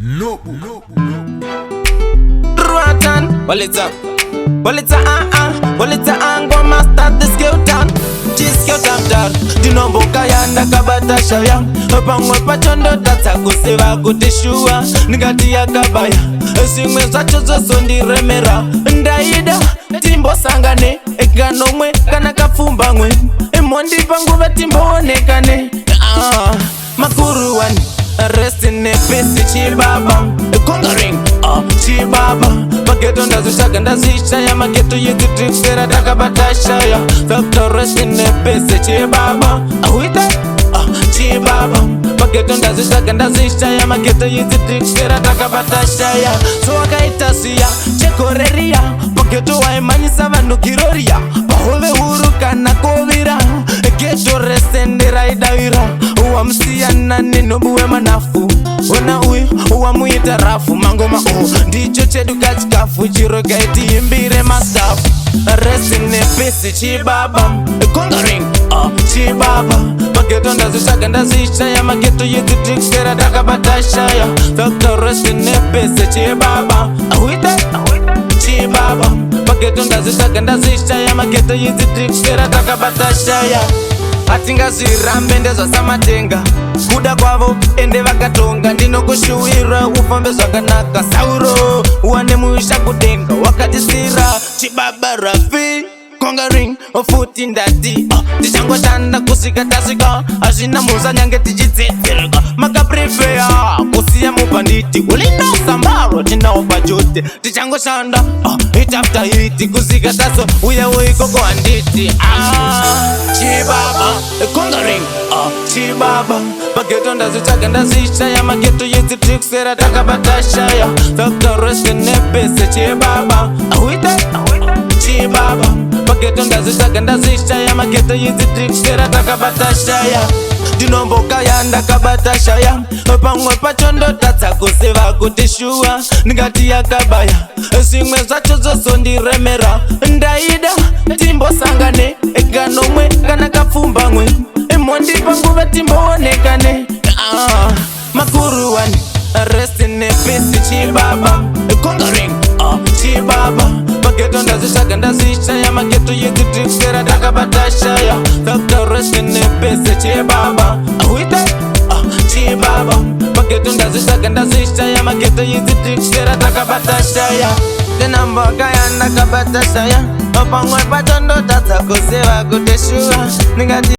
No. Ruatan, walita ngoma start the scale down. Scale down, dinomboka yanda kabata shaya. Pamwe pachondo tata kuseva kutishua. Nigati yakabaya, esimwe zacho zoso ndiremera. Ndaida, timbo sangane. Ekano mwe, kana kafumba mwe. Emondi pangu vetimbo onekane. Makuru wani, rest in peace chibaba. Conquering, chibaba. Mageto ndazishaka ndazishaya. Mageto yizitrisera takabatashaya. Doctor rest in peace chibaba. Ahwita, chibaba. Mageto ndazishaka ndazishaya. Mageto yizitrisera takabatashaya. So wakaitasiya, chekoreria. Mageto waimanyisa vanhu kiroria. Pahove huruka na kovira. Geto resendera idawira. Uwamsiyana ninobuwe manafu. Ona uyu uwamuita rafu. Mangoma ndicho chedu kachikafu. Chiro kaiti imbire masafu. Rest in peace chibaba. Conquering, chibaba. Mageto ndazishaka ndazishaya. Mageto yizitrisera takabatashaya. Doctor rest in peace chibaba. Ahwita, chibaba. Mageto ndazishaka ndazishaya. Mageto yizitrisera takabatashaya. Atingazirambe ndezvasamatenga kuda kwavo ende vakatonga. Ndinokushuwira ufambe zvakanaka sauro uwane muisha kudenga. Wakatisira chibaba Rafi Conquering futi ndati tichangoshanda kusvika tasvika. Hazvina musa nyange tichitsetsereka. Makaprefeya kusiya mubhanditi ulinosambaro tinaopa jote. Tichangoshanda hit after hit kusvika taso uyewo ikoko handiti. Chibaba Conquering, chibaba. Mageto ndazitsvaga ndazishaya. Mageto yizitrisera takabatashaya. Doctor rest in peace chibaba. Ahwita, chibaba. Mageto ndazitsvaga ndazishaya. Mageto yizitrisera takabatashaya. Ndinomboka yanda kabatashaya. Pamwe pachondo tatsa kuseva kutishua. Ndingati yakabaya, zvimwe zvacho zoso ndiremera. Ndaida, timbo sangane. Ekano mwe, kana kafumba mwe. Emondi pangu vetimbo onekane. Makuru wani, rest in peace chibaba. Conquering, chibaba. Mageto ndazishaka ndazishaya. Mageto yizitrisera takabatashaya. Doctor rest in peace chibaba. Ahwita, chibaba. Mageto ndazishaka ndazishaya. Mageto yizitrisera takabatashaya. Ndinamboka yanda kabatashaya. Pamwe pachondo tatsa kuseva kutishua.